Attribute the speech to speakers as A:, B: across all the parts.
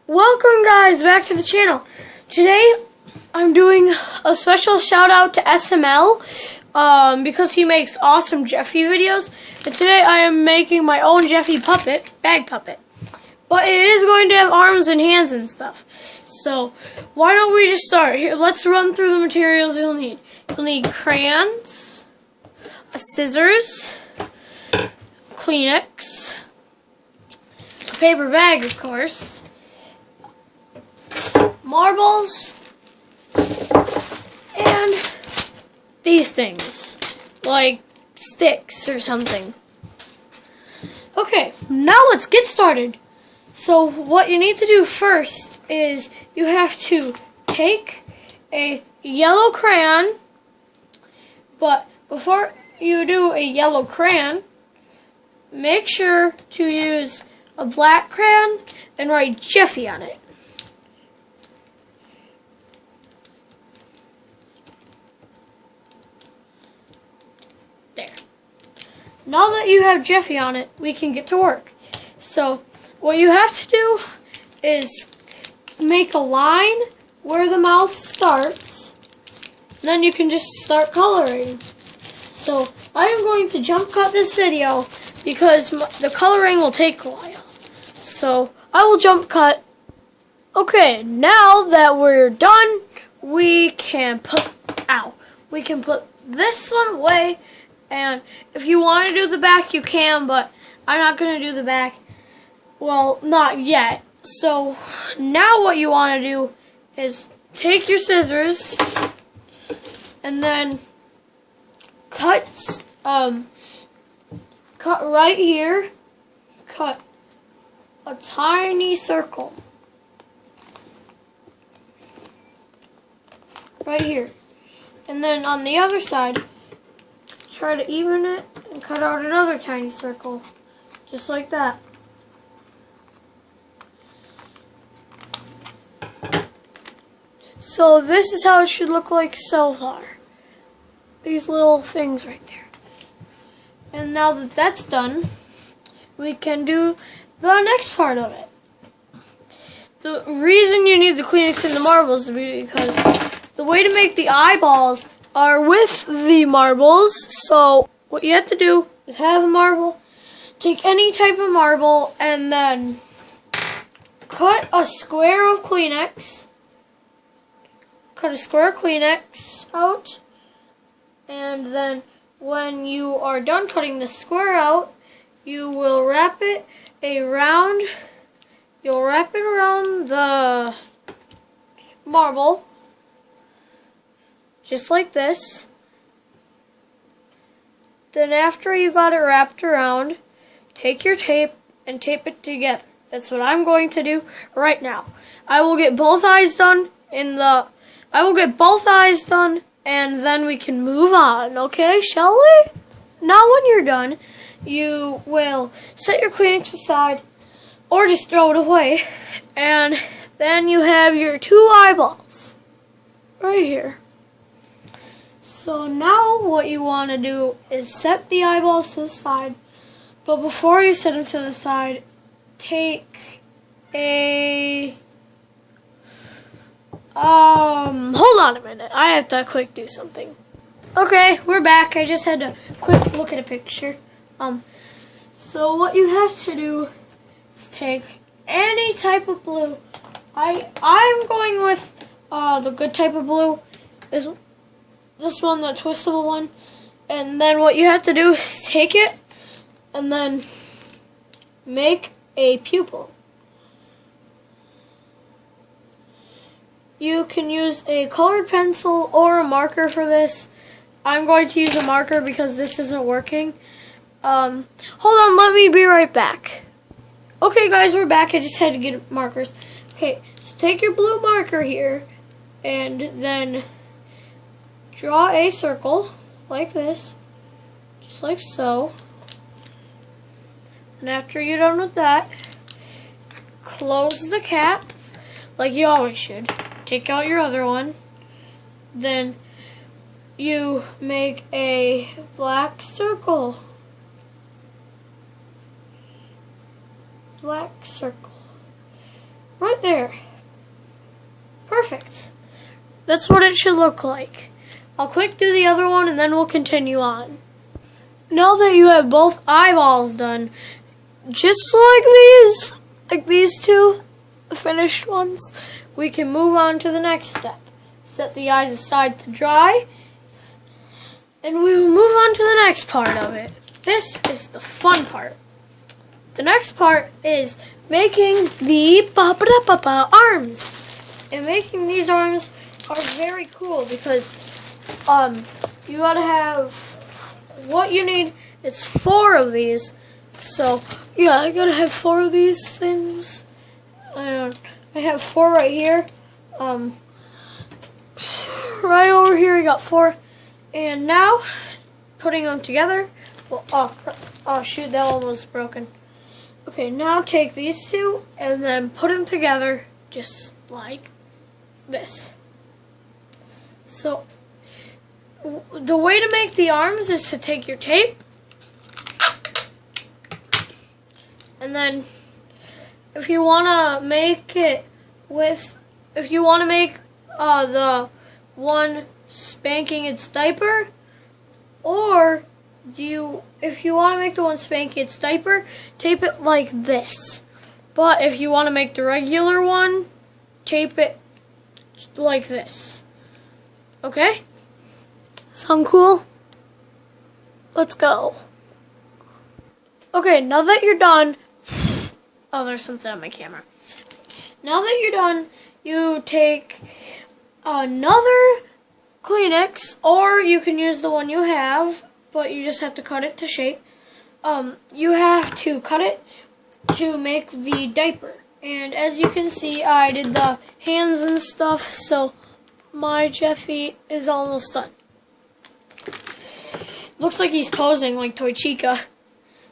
A: Welcome guys back to the channel. Today I'm doing a special shout out to SML because he makes awesome Jeffy videos, and today I am making my own Jeffy puppet, bag puppet. But it is going to have arms and hands and stuff. So why don't we just start? Here, let's run through the materials you'll need. You'll need crayons, scissors, Kleenex, a paper bag of course, marbles, and these things, like sticks or something. Okay, now let's get started. So what you need to do first is you have to take a yellow crayon, but before you do a yellow crayon, make sure to use a black crayon and write Jeffy on it. There. Now that you have Jeffy on it, we can get to work. So what you have to do is make a line where the mouth starts. Then you can just start coloring. So I am going to jump cut this video because the coloring will take a while. So I will jump cut. Okay, now that we're done, we can put this one away. And if you want to do the back, you can, but I'm not going to do the back. Well, not yet. So now what you want to do is take your scissors and then cut right here. Cut a tiny circle right here, and then on the other side, try to even it and cut out another tiny circle, just like that. So this is how it should look like so far. These little things right there. And now that that's done, we can do the next part of it. The reason you need the Kleenex and the marbles is because the way to make the eyeballs are with the marbles. So what you have to do is have a marble, take any type of marble, and then cut a square of Kleenex. Cut a square of Kleenex out, and then when you are done cutting the square out, you will wrap it around. You'll wrap it around the marble, just like this. Then after you got it wrapped around, take your tape and tape it together. That's what I'm going to do right now. I will get both eyes done and then we can move on, okay, shall we? Now when you're done, you will set your Kleenex aside or just throw it away, and then you have your two eyeballs right here. So now what you want to do is set the eyeballs to the side, but before you set them to the side, take a hold on a minute. I have to quick do something. Okay, we're back. I just had to quick look at a picture. So what you have to do is take any type of blue. I'm going with the good type of blue. Is this one, the twistable one. And then what you have to do is take it and then make a pupil. You can use a colored pencil or a marker for this. I'm going to use a marker because this isn't working. Hold on, let me be right back. Okay guys, we're back. I just had to get markers. Okay, so take your blue marker here and then draw a circle like this, just like so. And after you're done with that, close the cap like you always should. Take out your other one. Then you make a black circle. Black circle. Right There. Perfect. That's what it should look like. I'll quick do the other one and then we'll continue on. Now that you have both eyeballs done, just like these two finished ones, we can move on to the next step. Set the eyes aside to dry, and we will move on to the next part of it. This is the fun part. The next part is making the arms. And making these arms are very cool because you gotta have what you need. It's 4 of these. So yeah, I gotta have 4 of these things. I have 4 right here. Right over here, I got 4. And now, putting them together. Well, oh shoot, that one was broken. Okay, now take these 2 and then put them together just like this. So, the way to make the arms is to take your tape and then if you want to make it with, if you want to make the one spanking its diaper, or if you want to make the one spanking its diaper, tape it like this. But if you want to make the regular one, tape it like this. Okay? Sound cool? Let's go. Okay, now that you're done, oh, there's something on my camera. Now that you're done, you take another Kleenex, or you can use the one you have, but you just have to cut it to shape. You have to cut it to make the diaper. And as you can see, I did the hands and stuff, so my Jeffy is almost done. Looks like he's posing like Toy Chica.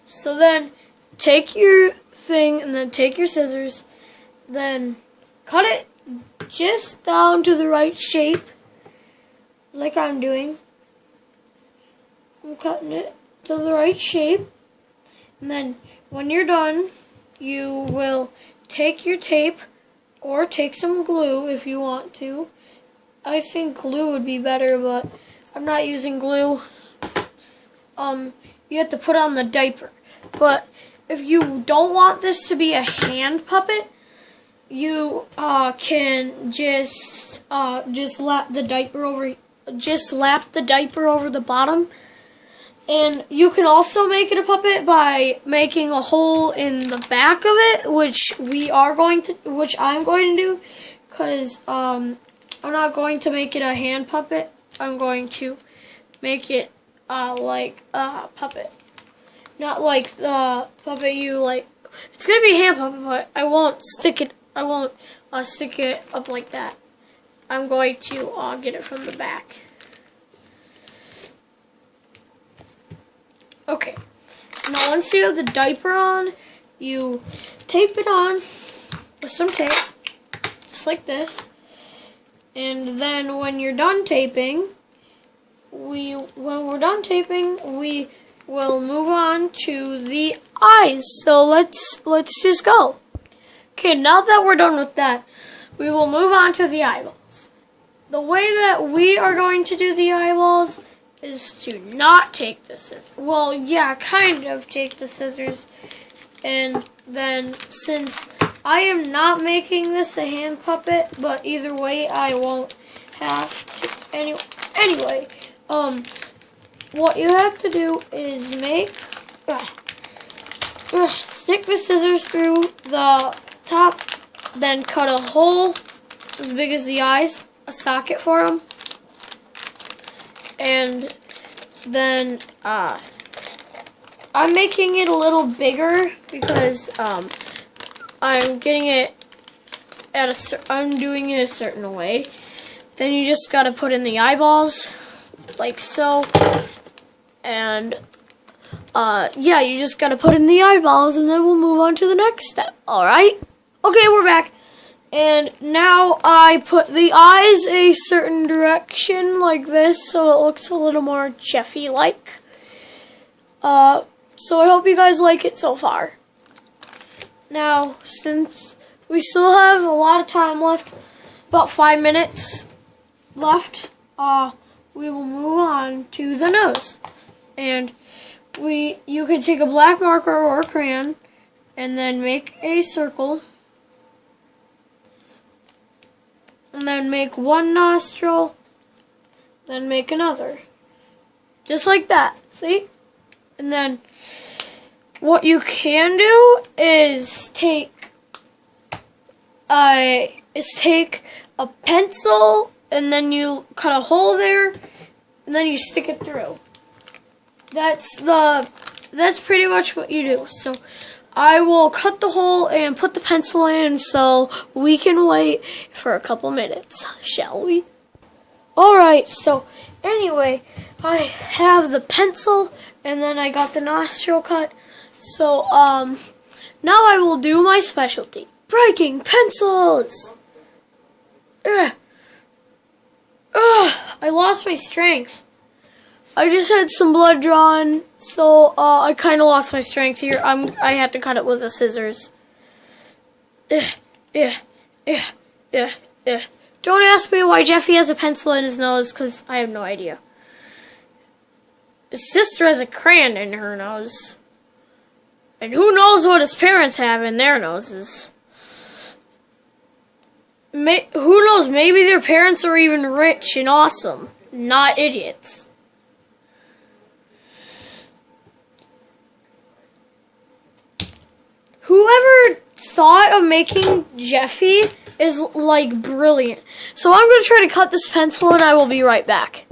A: So then, take your thing and then take your scissors, then cut it just down to the right shape, like I'm doing. I'm cutting it to the right shape, and then when you're done, you will take your tape or take some glue if you want to. I think glue would be better, but I'm not using glue. You have to put on the diaper. But if you don't want this to be a hand puppet, you can just lap the diaper over the bottom. And you can also make it a puppet by making a hole in the back of it, which I'm going to do, because I'm not going to make it a hand puppet. I'm going to make it like a puppet. Not like the puppet you like. It's gonna be a hand puppet, but I won't stick it up like that. I'm going to get it from the back. Okay. Now once you have the diaper on, you tape it on with some tape, just like this. And then when you're done taping, we will move on to the eyes. So let's just go. Okay, now that we're done with that, we will move on to the eyeballs. The way that we are going to do the eyeballs is to not take the scissors. Well, yeah, kind of take the scissors. And then, since I am not making this a hand puppet, but either way, I won't have to. Anyway, what you have to do is stick the scissors through the top, then cut a hole as big as the eyes, a socket for them, and then I'm making it a little bigger because I'm getting it I'm doing it a certain way. Then you just gotta put in the eyeballs like so, and yeah, you just gotta put in the eyeballs, and then we'll move on to the next step. All right? Okay, we're back. And now I put the eyes a certain direction like this, so it looks a little more Jeffy-like. So I hope you guys like it so far. Now, since we still have a lot of time left, about 5 minutes left. We will move on to the nose. And you can take a black marker or a crayon and then make a circle. And then make one nostril, then make another. Just like that, see? And then what you can do is take a pencil and then you cut a hole there and then you stick it through. That's pretty much what you do. So I will cut the hole and put the pencil in so we can wait for a couple minutes, shall we? Alright, so anyway, I have the pencil and then I got the nostril cut. So now I will do my specialty, breaking pencils. I lost my strength. I just had some blood drawn, so I kind of lost my strength here. I had to cut it with the scissors. Don't ask me why Jeffy has a pencil in his nose, because I have no idea. His sister has a crayon in her nose. And who knows what his parents have in their noses. Who knows, maybe their parents are even rich and awesome, not idiots. Whoever thought of making Jeffy is like brilliant. So I'm going to try to cut this pencil and I will be right back.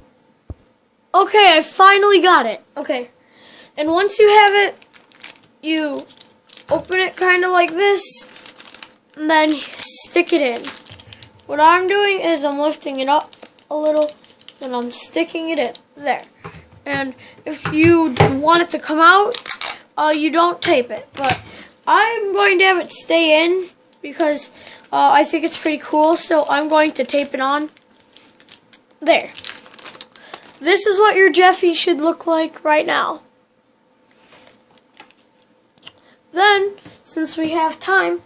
A: Okay, I finally got it. Okay. And once you have it, you open it kind of like this and then stick it in. What I'm doing is I'm lifting it up a little, then I'm sticking it in there. And if you want it to come out, you don't tape it. But I'm going to have it stay in because I think it's pretty cool, so I'm going to tape it on. There. This is what your Jeffy should look like right now. Then, since we have time,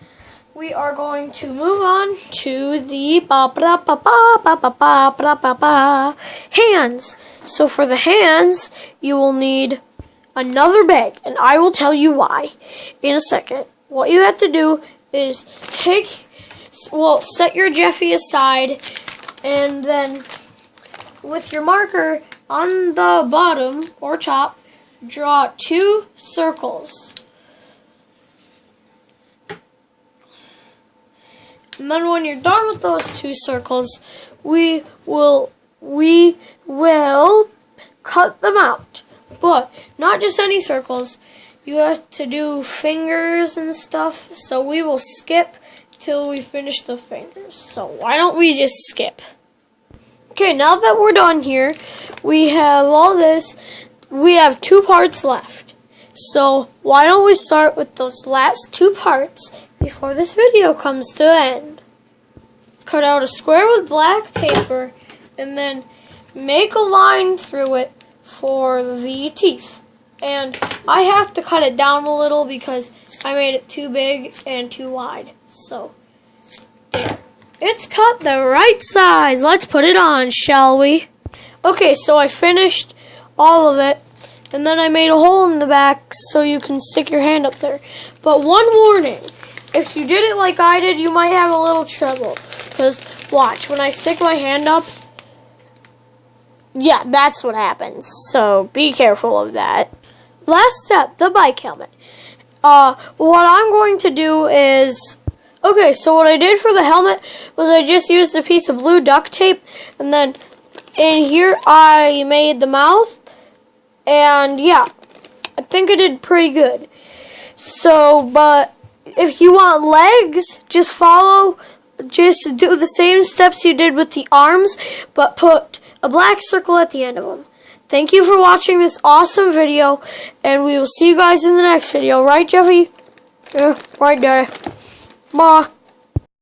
A: we are going to move on to the hands. So for the hands, you will need another bag, and I will tell you why in a second. What you have to do is set your Jeffy aside, and then with your marker on the bottom or top, draw 2 circles. And then when you're done with those 2 circles, we will cut them out. But not just any circles. You have to do fingers and stuff. So we will skip till we finish the fingers. So why don't we just skip? Okay, now that we're done here, we have all this. We have 2 parts left. So why don't we start with those last 2 parts before this video comes to an end. Cut out a square with black paper and then make a line through it for the teeth. And I have to cut it down a little because I made it too big and too wide. So, there. It's cut the right size. Let's put it on, shall we? Okay, so I finished all of it. And then I made a hole in the back so you can stick your hand up there. But one warning. If you did it like I did, you might have a little trouble. Because, watch, when I stick my hand up, yeah, that's what happens. So, be careful of that. Last step, the bike helmet. What I'm going to do is... Okay, so what I did for the helmet was I just used a piece of blue duct tape. And then in here, I made the mouth. And, yeah, I think I did pretty good. So, but... if you want legs, just do the same steps you did with the arms, but put a black circle at the end of them. Thank you for watching this awesome video, and we will see you guys in the next video. Right, Jeffy? Yeah, right there. Bye.